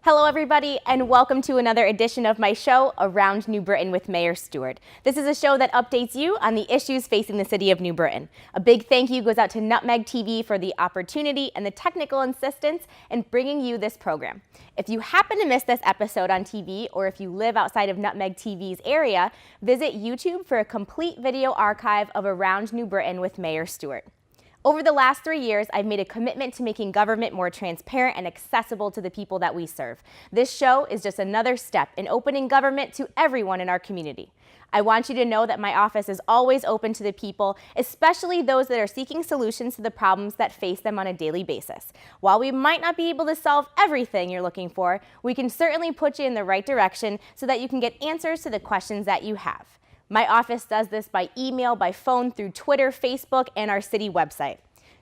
Hello everybody, and welcome to another edition of my show, Around New Britain with Mayor Stewart. This is a show that updates you on the issues facing the city of New Britain. A big thank you goes out to Nutmeg TV for the opportunity and the technical assistance in bringing you this program. If you happen to miss this episode on TV, or if you live outside of Nutmeg TV's area, visit YouTube for a complete video archive of Around New Britain with Mayor Stewart. Over the last 3 years, I've made a commitment to making government more transparent and accessible to the people that we serve. This show is just another step in opening government to everyone in our community. I want you to know that my office is always open to the people, especially those that are seeking solutions to the problems that face them on a daily basis. While we might not be able to solve everything you're looking for, we can certainly put you in the right direction so that you can get answers to the questions that you have. My office does this by email, by phone, through Twitter, Facebook, and our city website.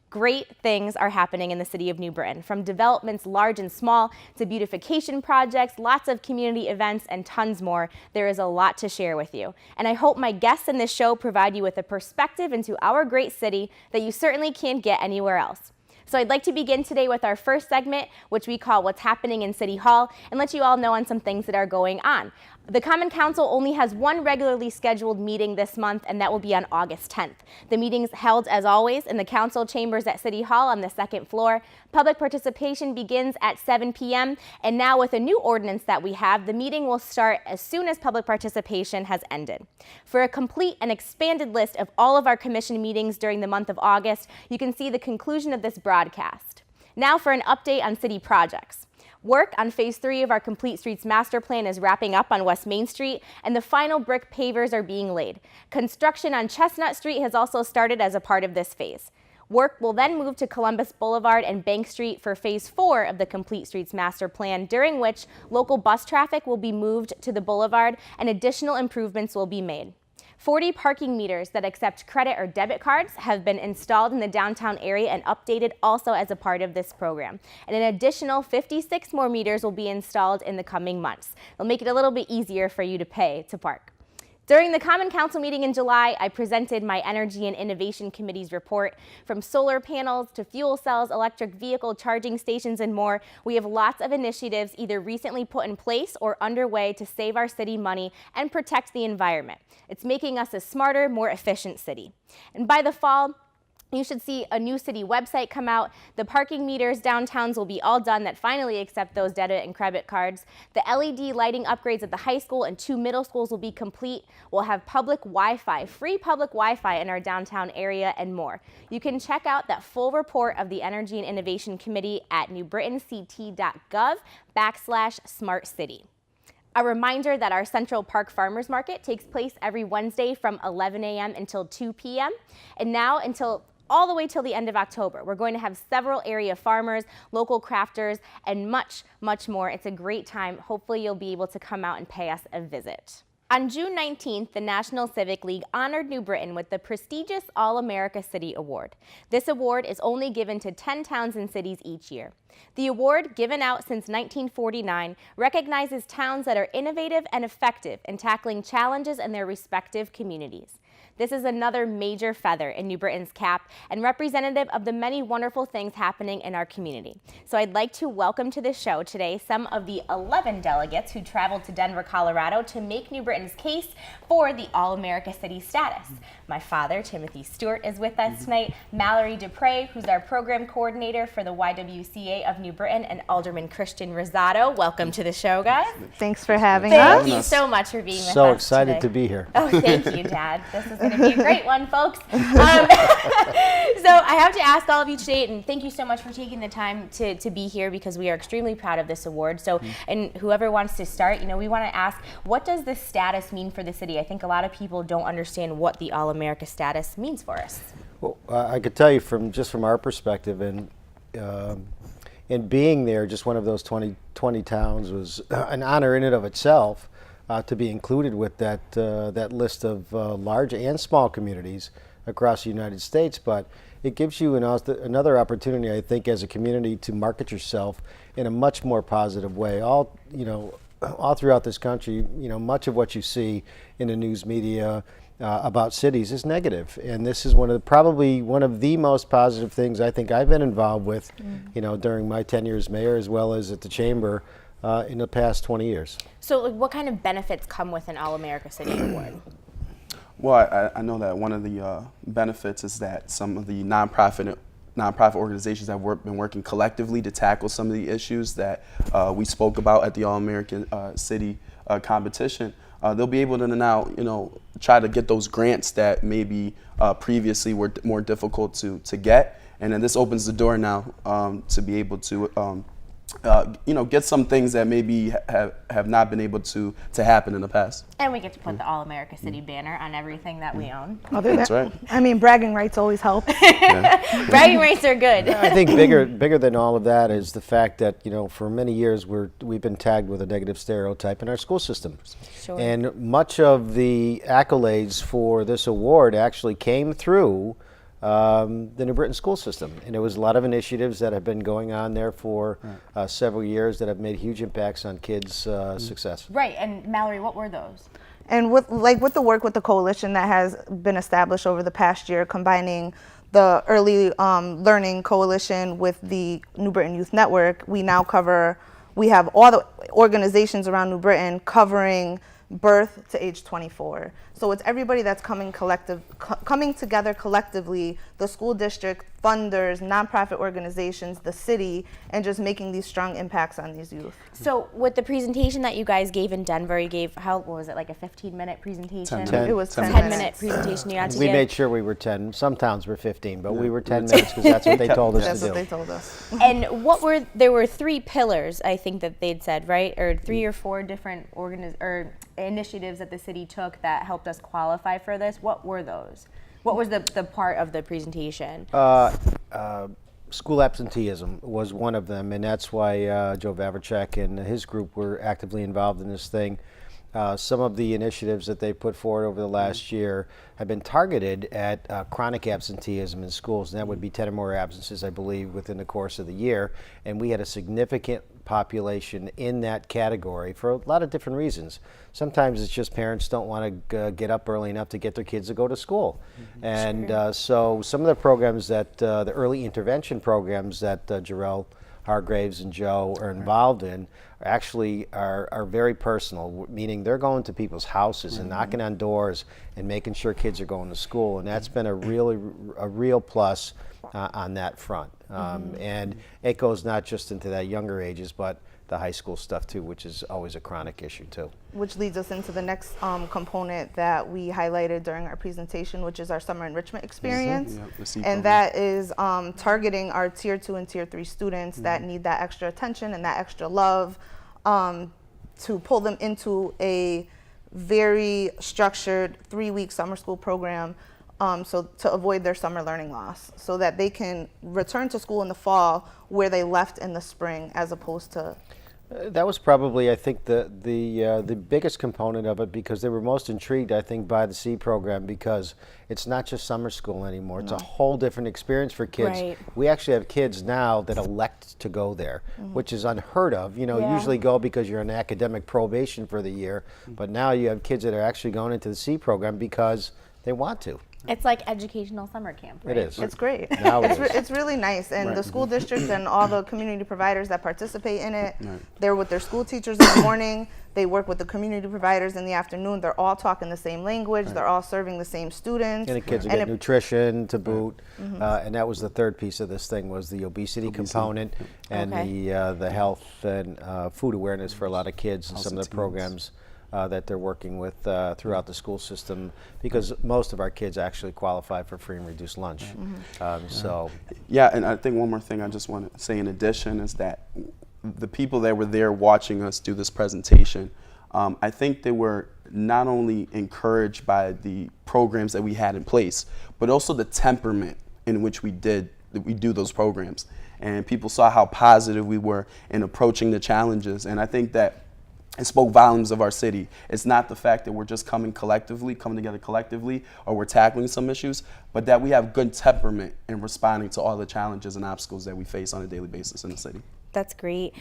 Great things are happening in the city of New Britain, from developments large and small to beautification projects, lots of community events, and tons more. There is a lot to share with you. And I hope my guests in this show provide you with a perspective into our great city that you certainly can't get anywhere else. So I'd like to begin today with our first segment, which we call What's Happening in City Hall, and let you all know on some things that are going on. The Common Council only has one regularly scheduled meeting this month, and that will be on August 10th. The meeting's held, as always, in the council chambers at City Hall on the second floor. Public participation begins at 7 p.m., and now with a new ordinance that we have, the meeting will start as soon as public participation has ended. For a complete and expanded list of all of our commission meetings during the month of August, you can see the conclusion of this broadcast. Now for an update on city projects. Work on Phase 3 of our Complete Streets Master Plan is wrapping up on West Main Street, and the final brick pavers are being laid. Construction on Chestnut Street has also started as a part of this phase. Work will then move to Columbus Boulevard and Bank Street for Phase 4 of the Complete Streets Master Plan, during which local bus traffic will be moved to the boulevard and additional improvements will be made. 40 parking meters that accept credit or debit cards have been installed in the downtown area and updated also as a part of this program. And an additional 56 more meters will be installed in the coming months. It'll make it a little bit easier for you to pay to park. During the Common Council meeting in July, I presented my Energy and Innovation Committee's report. From solar panels to fuel cells, electric vehicle charging stations, and more, we have lots of initiatives either recently put in place or underway to save our city money and protect the environment. It's making us a smarter, more efficient city. And by the fall, you should see a new city website come out. The parking meters downtowns will be all done that finally accept those debit and credit cards. The LED lighting upgrades at the high school and 2 middle schools will be complete. We'll have public Wi-Fi, free public Wi-Fi in our downtown area, and more. You can check out that full report of the Energy and Innovation Committee at newbritain.ct.gov/smartcity. A reminder that our Central Park Farmers Market takes place every Wednesday from 11 a.m. until 2 p.m. and now all the way till the end of October. We're going to have several area farmers, local crafters, and much, much more. It's a great time. Hopefully you'll be able to come out and pay us a visit. On June 19th, the National Civic League honored New Britain with the prestigious All-America City Award. This award is only given to 10 towns and cities each year. The award, given out since 1949, recognizes towns that are innovative and effective in tackling challenges in their respective communities. This is another major feather in New Britain's cap and representative of the many wonderful things happening in our community. So I'd like to welcome to the show today some of the 11 delegates who traveled to Denver, Colorado to make New Britain's case for the All-America City status. My father, Tim Stewart, is with us tonight. Mallory Deprey, who's our program coordinator for the YWCA of New Britain, and Alderman Kristian Rosado. Welcome to the show, guys. Thanks for having us. Thank you so much for being with us So excited today. to be here. Oh, thank you, Dad. This is going to be a great one, folks. So I have to ask all of you today, and thank you so much for taking the time to be here, because we are extremely proud of this award. So, and whoever wants to start, we want to ask, what does this status mean for the city? I think a lot of people don't understand what the All-America status means for us. Well, I could tell you from our perspective, and being there, just one of those 20 towns was an honor in and of itself. To be included with that list of large and small communities across the United States, but it gives you another opportunity, I think, as a community to market yourself in a much more positive way. All throughout this country, much of what you see in the news media about cities is negative, and this is probably one of the most positive things I think I've been involved with, during my tenure as mayor, as well as at the chamber. in the past 20 years. So like, what kind of benefits come with an All-America City Award? Well, I know that one of the benefits is that some of the nonprofit organizations have been working collectively to tackle some of the issues that we spoke about at the All-American City competition. They'll be able to now, try to get those grants that maybe previously were more difficult to get, and then this opens the door now to be able to get some things that maybe have not been able to happen in the past. And we get to put the All-America City banner on everything that we own. That's right. I mean, bragging rights always help. Bragging rights are good. I think bigger than all of that is the fact that, for many years we've been tagged with a negative stereotype in our school system. Sure. And much of the accolades for this award actually came through the New Britain school system. And there was a lot of initiatives that have been going on there for several years that have made huge impacts on kids' success. Right, and Mallory, what were those? And with the work with the coalition that has been established over the past year, combining the Early Learning Coalition with the New Britain Youth Network, we have all the organizations around New Britain covering birth to age 24. So it's everybody that's coming together collectively, the school district, funders, nonprofit organizations, the city, and just making these strong impacts on these youth. So with the presentation that you guys gave in Denver, you gave, what was it, like a 15-minute presentation? 10. It was 10 10-minute minutes. presentation you had to We give? made sure we were 10. Some towns were 15, but we were 10 minutes because that's what they told us That's to what do. they told us. And there were 3 pillars, I think that they'd said, right? Or 3 or 4 different initiatives that the city took that helped us qualify for this. What were those? What was the part of the presentation? School absenteeism was one of them, and that's why Joe Vavracek and his group were actively involved in this thing. Some of the initiatives that they put forward over the last year have been targeted at chronic absenteeism in schools, and that would be 10 or more absences, I believe, within the course of the year. And we had a significant population in that category for a lot of different reasons. Sometimes it's just parents don't want to get up early enough to get their kids to go to school. And so some of the programs that, the early intervention programs that Jarrell Hargraves and Joe are involved in actually are very personal, meaning they're going to people's houses and knocking on doors and making sure kids are going to school, and that's been a real plus on that front. And it goes not just into that younger ages, but the high school stuff too, which is always a chronic issue too. Which leads us into the next component that we highlighted during our presentation, which is our summer enrichment experience. And that is targeting our Tier 2 and Tier 3 students that need that extra attention and that extra love, to pull them into a very structured 3-week summer school program, so to avoid their summer learning loss, so that they can return to school in the fall where they left in the spring, as opposed to that was probably, I think, the biggest component of it, because they were most intrigued, I think, by the C program, because it's not just summer school anymore. It's a whole different experience for kids. Right. We actually have kids now that elect to go there, which is unheard of. You usually go because you're on academic probation for the year, but now you have kids that are actually going into the C program because they want to. It's like educational summer camp, right? It is. It's great. Now it is. It's really nice. And the school districts and all the community providers that participate in it, they're with their school teachers in the morning, they work with the community providers in the afternoon. They're all talking the same language. They're all serving the same students. And the kids get nutrition to boot. And that was the third piece of this thing, was the obesity component and the health and food awareness for a lot of kids, and some of the programs that they're working with throughout the school system, because most of our kids actually qualify for free and reduced lunch. And I think one more thing I just want to say in addition is that the people that were there watching us do this presentation, I think they were not only encouraged by the programs that we had in place, but also the temperament in which we do those programs. And people saw how positive we were in approaching the challenges. And I think that it spoke volumes of our city. It's not the fact that we're just coming together collectively, or we're tackling some issues, but that we have good temperament in responding to all the challenges and obstacles that we face on a daily basis in the city. That's great.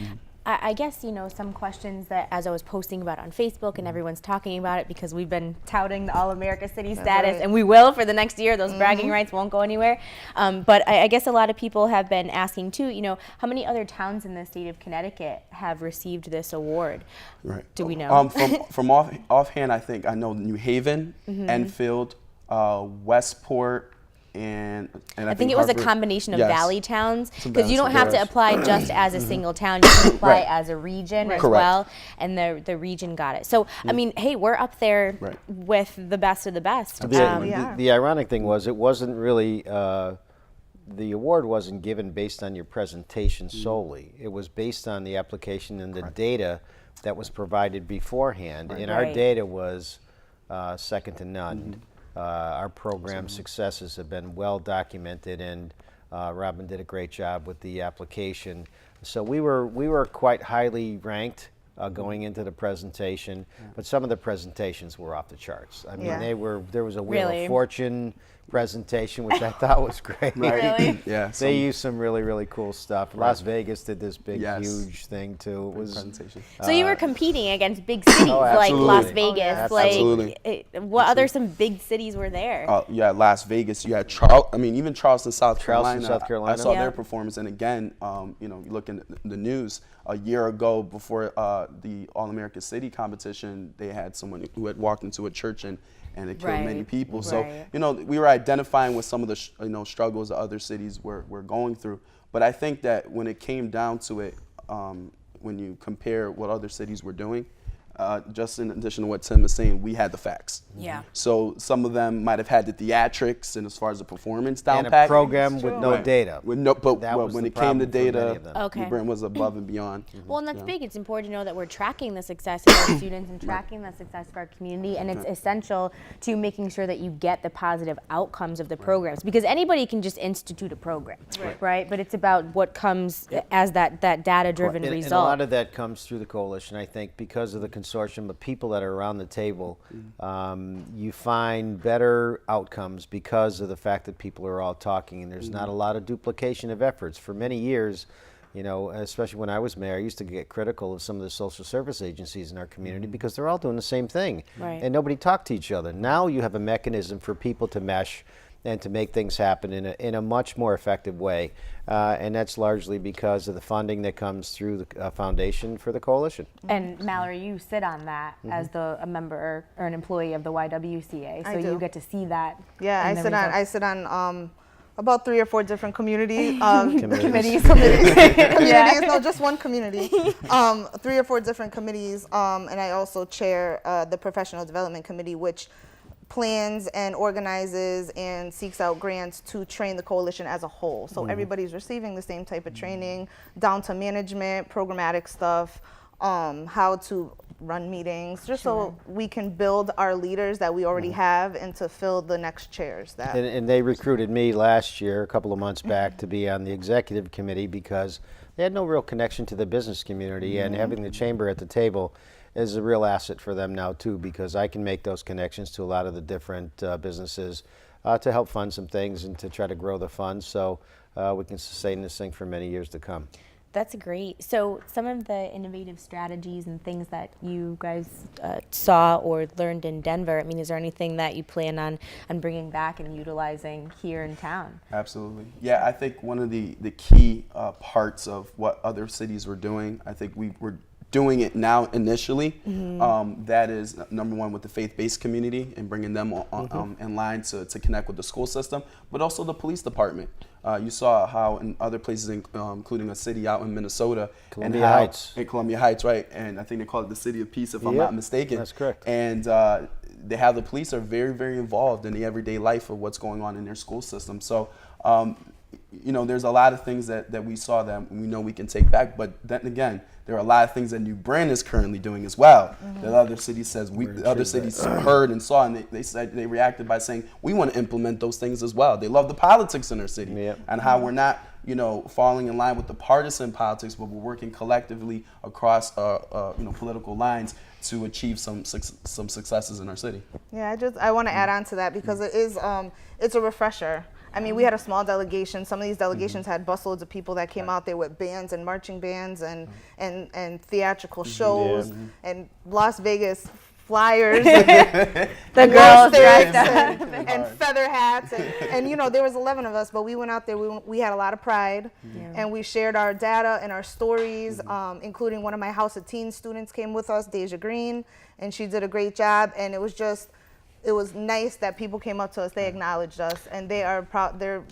I guess, some questions that as I was posting about on Facebook and everyone's talking about it because we've been touting the All-America City status, and we will for the next year. Those bragging rights won't go anywhere. But I guess a lot of people have been asking too, how many other towns in the state of Connecticut have received this award? Right. Do we know? From offhand, I know New Haven, Enfield, Westport, and I think it was a Hartford. combination of Yes. valley towns, Some because you don't have to yes. apply just as a single town. You can apply Right. as a region as Correct. well, and the region got it. So, I mean, hey, we're up there Right. with the best of the best. The ironic thing was it wasn't really, the award wasn't given based on your presentation solely. It was based on the application and the data that was provided beforehand. And our Right. data was second to none. Our program successes have been well documented, and Robin did a great job with the application. So we were quite highly ranked going into the presentation, but some of the presentations were off the charts. I mean, there was a Wheel Really? of Fortune presentation, which I thought was great. Really? Yeah. They used some really, really cool stuff. Las Vegas did this big, Yes. huge thing too. It was presentation. So you were competing against big cities like absolutely. Las Vegas. Absolutely. What other some big cities were there? You had Las Vegas. You had even Charleston, South Carolina. South Carolina. I saw Yeah. their performance, and again, you look in the news a year ago before the All-America City competition, they had someone who had walked into a church and it killed many Right. people. So Right. we were identifying with some of the struggles that other cities were going through. But I think that when it came down to it, when you compare what other cities were doing, just in addition to what Tim is saying, we had the facts. Yeah. So some of them might have had the theatrics and as far as the performance down and a pat. program with no Right. data. With no, but That was when the it came to problem for many data, of them. Okay. New Britain was above and beyond. Well, and that's big. It's important to know that we're tracking the success of our students and tracking the success of our community, and it's essential to making sure that you get the positive outcomes of the programs, because anybody can just institute a program, right? But it's about what comes as that data-driven And result. a lot of that comes through the coalition, I think, because of the consortium of people that are around the table. You find better outcomes because of the fact that people are all talking, and there's not a lot of duplication of efforts. For many years, especially when I was mayor, I used to get critical of some of the social service agencies in our community because they're all doing the same thing, Right. and nobody talked to each other. Now you have a mechanism for people to mesh and to make things happen in a much more effective way. And that's largely because of the funding that comes through the foundation for the coalition. And Mallory, you sit on that as a member or an employee of the YWCA, so I do. you get to see that. Yeah, in the I sit on about 3 or 4 different committees. committees. Communities, no, just one community. 3 or 4 different committees, and I also chair the Professional Development Committee, which plans and organizes and seeks out grants to train the coalition as a whole. So everybody's receiving the same type of training, down to management, programmatic stuff, how to run meetings, just so we can build our leaders that we already have and to fill the next chairs. And they recruited me last year, a couple of months back, to be on the executive committee because they had no real connection to the business community, and having the chamber at the table is a real asset for them now too, because I can make those connections to a lot of the different businesses to help fund some things and to try to grow the fund so we can sustain this thing for many years to come. That's great. So some of the innovative strategies and things that you guys saw or learned in Denver, I mean, is there anything that you plan on bringing back and utilizing here in town? Absolutely. Yeah, I think one of the key parts of what other cities were doing, I think we were doing it now initially. That is number one with the faith-based community and bringing them in line to connect with the school system, but also the police department. You saw how in other places, including a city out in Minnesota, Columbia Heights. In Columbia Heights, right? And I think they call it the City of Peace, if I'm not mistaken. That's correct. And they have the police are very, very involved in the everyday life of what's going on in their school system. So, there's a lot of things that we saw that we know we can take back. But then again, there are a lot of things that New Britain is currently doing as well. That other cities heard and saw, and they said they reacted by saying we want to implement those things as well. They love the politics in our city and how we're not falling in line with the partisan politics, but we're working collectively across political lines to achieve some successes in our city. Yeah, I want to add on to that because it is it's a refresher. I mean, we had a small delegation. Some of these delegations had busloads of people that came out there with bands and marching bands and theatrical shows and Las Vegas flyers and the girls dressed and feather hats and you know, there was 11 of us, but we went out there, we had a lot of pride, and we shared our data and our stories, including one of my House of Teens students came with us, Deja Green, and she did a great job, and it was nice that people came up to us, they acknowledged us, and they are proud, they're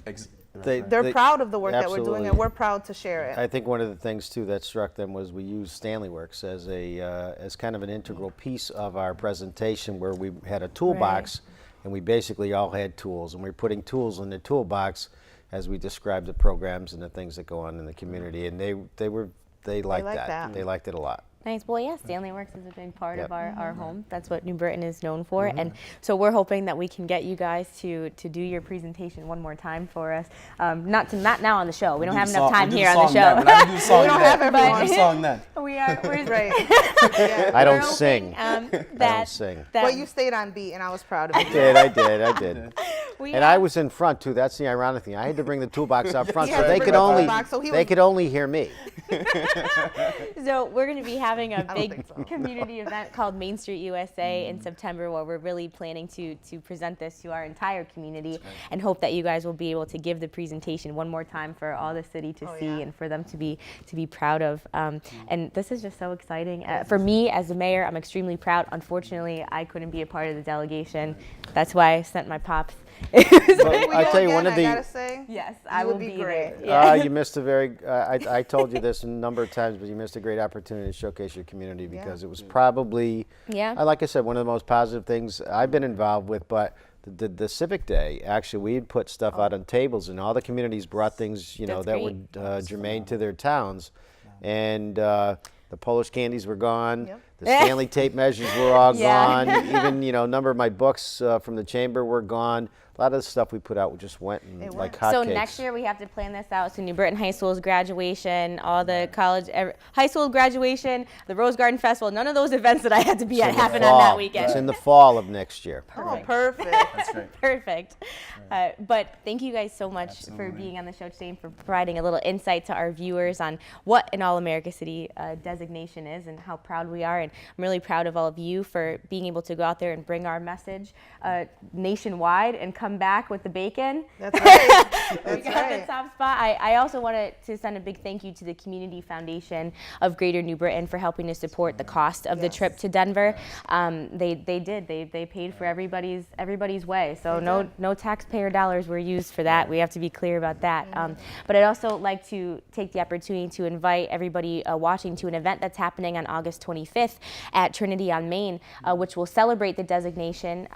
proud of the work that we're doing, and we're proud to share it. I think one of the things too that struck them was we used Stanley Works as as kind of an integral piece of our presentation, where we had a toolbox, and we basically all had tools, and we were putting tools in the toolbox as we described the programs and the things that go on in the community, and they liked that. They liked it a lot. Nice. Well, yeah, Stanley Works is a big part of our home. That's what New Britain is known for. And so we're hoping that we can get you guys to do your presentation one more time for us. Not now on the show. We don't have enough time here on the show. We don't have everyone. Song then. We're Right. I don't sing. I don't sing. Well, you stayed on beat, and I was proud of you. I did. And I was in front too. That's the ironic thing. I had to bring the toolbox up front, so they could only hear me. So we're going to be having a big community event called Main Street USA in September, where we're really planning to present this to our entire community, and hope that you guys will be able to give the presentation one more time for all the city to see and for them to be proud of. And this is just so exciting. For me as a mayor, I'm extremely proud. Unfortunately, I couldn't be a part of the delegation. That's why I sent my pops. I tell you, one of the yes, I will be great. You missed a very. I told you this a number of times, but you missed a great opportunity to showcase your community, because it was probably, like I said, one of the most positive things I've been involved with. But the Civic Day, actually, we had put stuff out on tables, and all the communities brought things, that were germane to their towns, and the Polish candies were gone. The Stanley tape measures were all gone. Even, a number of my books from the chamber were gone. A lot of the stuff we put out just went like hotcakes. So next year we have to plan this out. So New Britain High School's graduation, all the high school graduation, the Rose Garden Festival, none of those events that I had to be at happen on that weekend. It's in the fall of next year. Oh, perfect. That's right. Perfect. But thank you guys so much for being on the show today and for providing a little insight to our viewers on what an All-America City designation is and how proud we are. And I'm really proud of all of you for being able to go out there and bring our message nationwide and come back with the bacon. That's right. We got the top spot. I also wanted to send a big thank you to the Community Foundation of Greater New Britain for helping to support the cost of the trip to Denver. They paid for everybody's way. So no taxpayer dollars were used for that. We have to be clear about that. But I'd also like to take the opportunity to invite everybody watching to an event that's happening on August 25th at Trinity on Main, which will celebrate the designation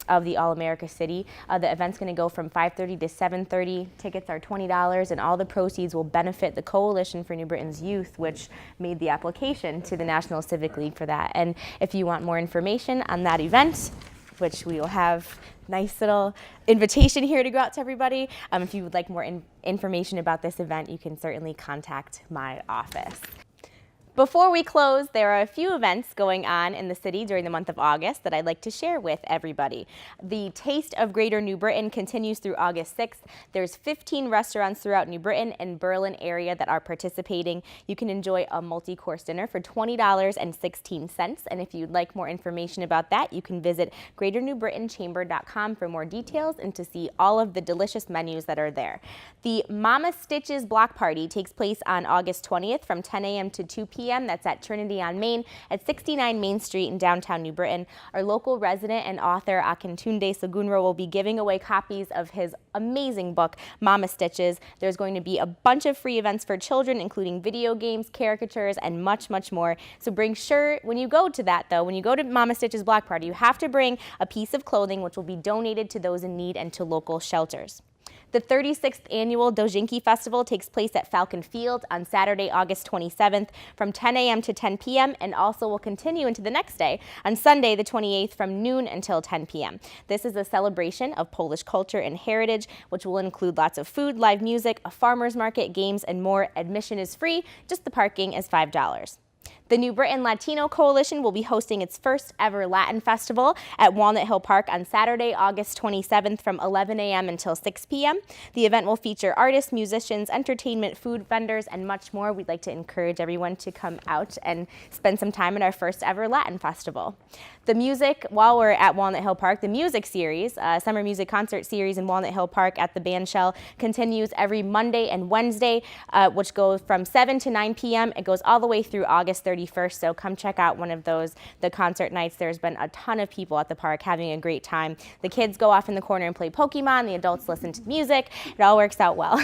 of the All-America City. The event's going to go from 5:30 to 7:30. Tickets are $20, and all the proceeds will benefit the Coalition for New Britain's Youth, which made the application to the National Civic League for that. And if you want more information on that event, which we will have nice little invitation here to go out to everybody. If you would like more information about this event, you can certainly contact my office. Before we close, there are a few events going on in the city during the month of August that I'd like to share with everybody. The Taste of Greater New Britain continues through August 6th. There's 15 restaurants throughout New Britain and Berlin area that are participating. You can enjoy a multi-course dinner for $20.16. And if you'd like more information about that, you can visit greaternewbritainChamber.com for more details and to see all of the delicious menus that are there. The Mama Stitches Block Party takes place on August 20th from 10 a.m. to 2 p.m. That's at Trinity on Main at 69 Main Street in downtown New Britain. Our local resident and author Akintunde Sagunro will be giving away copies of his amazing book, Mama Stitches. There's going to be a bunch of free events for children, including video games, caricatures, and much, much more. So bring sure, when you go to that though, when you go to Mama Stitches Block Party, you have to bring a piece of clothing which will be donated to those in need and to local shelters. The 36th Annual Dojinki Festival takes place at Falcon Field on Saturday, August 27th from 10 a.m. to 10 p.m. and also will continue into the next day on Sunday, the 28th from noon until 10 p.m. This is a celebration of Polish culture and heritage, which will include lots of food, live music, a farmer's market, games, and more. Admission is free, just the parking is $5. The New Britain Latino Coalition will be hosting its first ever Latin Festival at Walnut Hill Park on Saturday, August 27th from 11 a.m. until 6 p.m. The event will feature artists, musicians, entertainment, food vendors, and much more. We'd like to encourage everyone to come out and spend some time at our first ever Latin Festival. The music, while we're at Walnut Hill Park, the music series, summer music concert series in Walnut Hill Park at the Bandshell continues every Monday and Wednesday, which goes from 7 to 9 p.m. It goes all the way through August 31st, so come check out one of those, the concert nights. There's been a ton of people at the park having a great time. The kids go off in the corner and play Pokemon, the adults listen to music. It all works out well.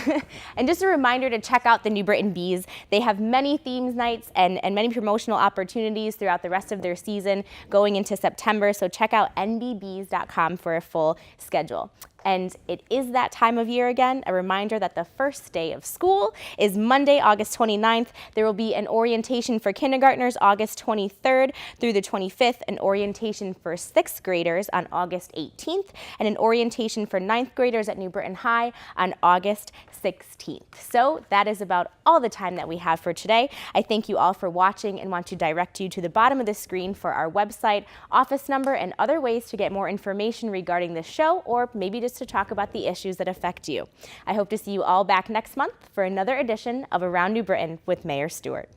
And just a reminder to check out the New Britain Bees. They have many themes nights and many promotional opportunities throughout the rest of their season going into September, so check out nbbees.com for a full schedule. And it is that time of year again. A reminder that the first day of school is Monday, August 29th. There will be an orientation for kindergartners August 23rd through the 25th, an orientation for 6th graders on August 18th, and an orientation for 9th graders at New Britain High on August 16th. So that is about all the time that we have for today. I thank you all for watching and want to direct you to the bottom of the screen for our website, office number, and other ways to get more information regarding this show, or maybe just to talk about the issues that affect you. I hope to see you all back next month for another edition of Around New Britain with Mayor Stewart.